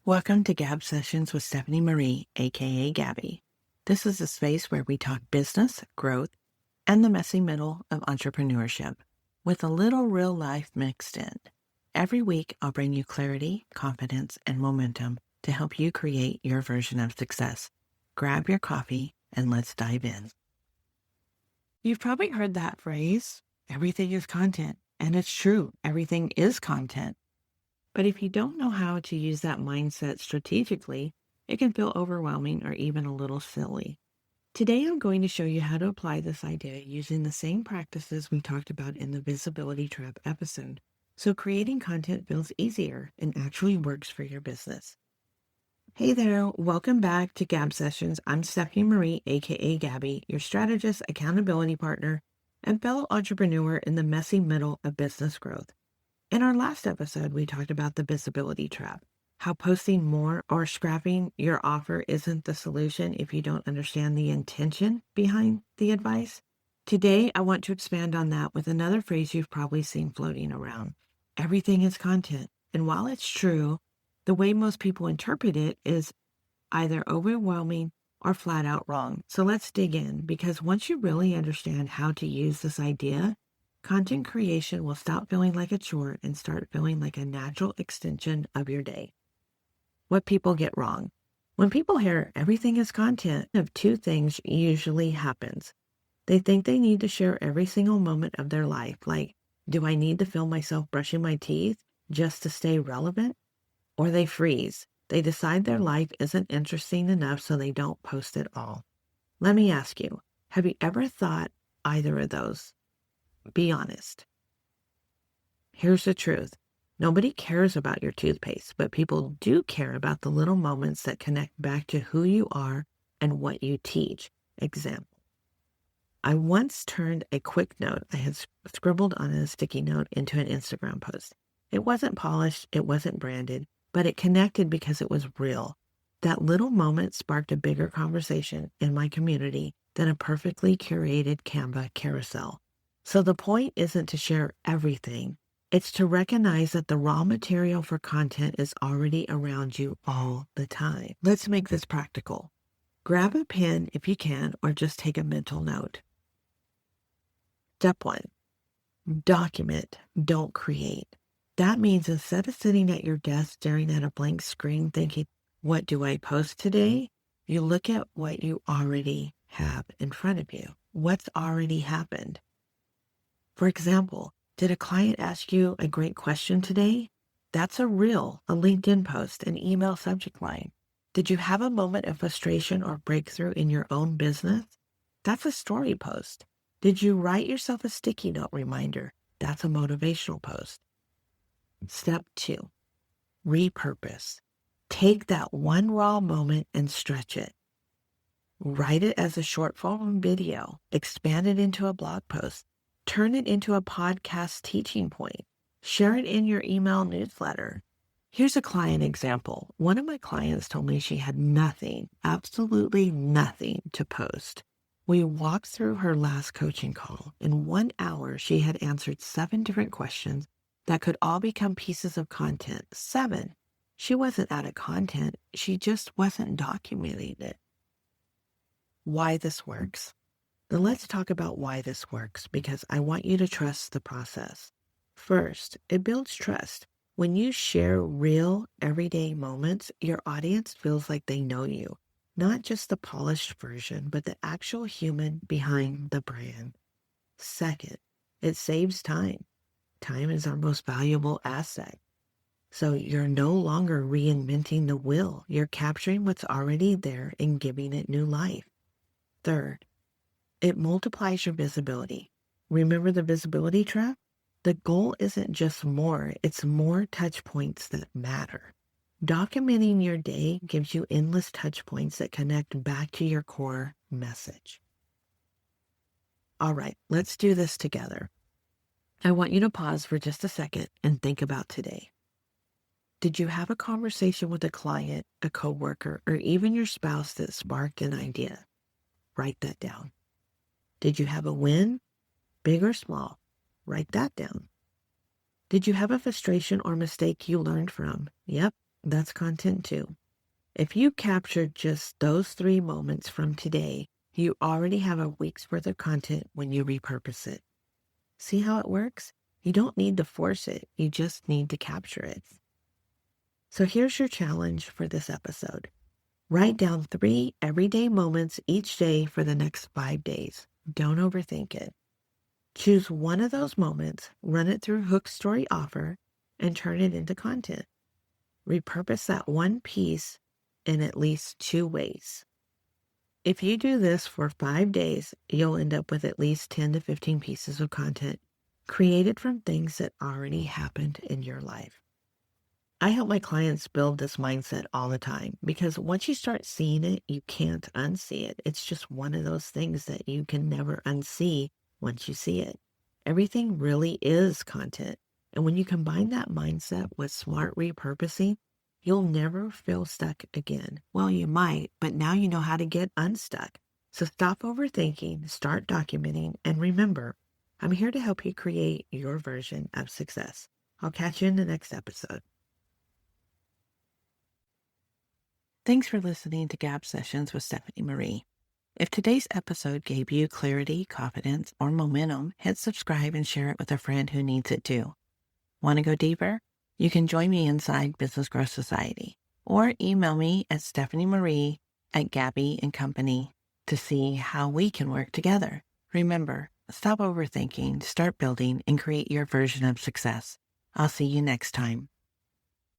Welcome to Gab Sessions with Stephanie Marie, aka Gabbie. This is a space where we talk business, growth, and the messy middle of entrepreneurship, with a little real life mixed in. Every week, I'll bring you clarity, confidence, and momentum to help you create your version of success. Grab your coffee and let's dive in. You've probably heard that phrase, everything is content. And it's true, everything is content. But if you don't know how to use that mindset strategically, it can feel overwhelming or even a little silly. Today, I'm going to show you how to apply this idea using the same practices we talked about in the visibility trap episode, so creating content feels easier and actually works for your business. Hey there, welcome back to Gab Sessions. I'm Stephanie Marie, aka Gabbie, your strategist, accountability partner, and fellow entrepreneur in the messy middle of business growth. In our last episode, we talked about the visibility trap, how posting more or scrapping your offer isn't the solution if you don't understand the intention behind the advice. Today, I want to expand on that with another phrase you've probably seen floating around. Everything is content. And while it's true, the way most people interpret it is either overwhelming or flat out wrong. So let's dig in, because once you really understand how to use this idea, content creation will stop feeling like a chore and start feeling like a natural extension of your day. What people get wrong. When people hear everything is content, of two things usually happens. They think they need to share every single moment of their life, like, do I need to film myself brushing my teeth just to stay relevant? Or they freeze. They decide their life isn't interesting enough, so they don't post at all. Let me ask you, have you ever thought either of those? Be honest. Here's the truth. Nobody cares about your toothpaste, but people do care about the little moments that connect back to who you are and what you teach. Example. I once turned a quick note I had scribbled on a sticky note into an Instagram post. It wasn't polished, it wasn't branded, but it connected because it was real. That little moment sparked a bigger conversation in my community than a perfectly curated Canva carousel. So the point isn't to share everything. It's to recognize that the raw material for content is already around you all the time. Let's make this practical. Grab a pen if you can, or just take a mental note. Step 1, document, don't create. That means instead of sitting at your desk staring at a blank screen thinking, what do I post today? You look at what you already have in front of you. What's already happened? For example, did a client ask you a great question today? That's a reel, a LinkedIn post, an email subject line. Did you have a moment of frustration or breakthrough in your own business? That's a story post. Did you write yourself a sticky note reminder? That's a motivational post. Step 2, repurpose. Take that one raw moment and stretch it. Write it as a short form video, expand it into a blog post, turn it into a podcast teaching point, share it in your email newsletter. Here's a client example. One of my clients told me she had nothing, absolutely nothing to post. We walked through her last coaching call. In 1 hour, she had answered 7 different questions that could all become pieces of content. 7. She wasn't out of content. She just wasn't documenting it. Why this works. Then let's talk about why this works, because I want you to trust the process. First, it builds trust. When you share real, everyday moments, your audience feels like they know you. Not just the polished version, but the actual human behind the brand. Second, it saves time. Time is our most valuable asset. So you're no longer reinventing the wheel. You're capturing what's already there and giving it new life. Third, it multiplies your visibility. Remember the visibility trap? The goal isn't just more, it's more touch points that matter. Documenting your day gives you endless touch points that connect back to your core message. All right, let's do this together. I want you to pause for just a second and think about today. Did you have a conversation with a client, a coworker, or even your spouse that sparked an idea? Write that down. Did you have a win, big or small? Write that down. Did you have a frustration or mistake you learned from? Yep, That's content too. If you captured just those 3 moments from today, you already have a week's worth of content when you repurpose it. See how it works? You don't need to force it. You just need to capture it. So here's your challenge for this episode. Write down 3 everyday moments each day for the next 5 days. Don't overthink it. Choose one of those moments, run it through Hook Story Offer, and turn it into content. Repurpose that one piece in at least 2 ways. If you do this for 5 days, you'll end up with at least 10 to 15 pieces of content created from things that already happened in your life. I help my clients build this mindset all the time because once you start seeing it, you can't unsee it. It's just one of those things that you can never unsee once you see it. Everything really is content. And when you combine that mindset with smart repurposing, you'll never feel stuck again. Well, you might, but now you know how to get unstuck. So stop overthinking, start documenting, and remember, I'm here to help you create your version of success. I'll catch you in the next episode. Thanks for listening to Gab Sessions with Stephanie Marie. If today's episode gave you clarity, confidence, or momentum, hit subscribe and share it with a friend who needs it too. Want to go deeper? You can join me inside Business Growth Society or email me at stephaniemarie@gabbie&company to see how we can work together. Remember, stop overthinking, start building, and create your version of success. I'll see you next time.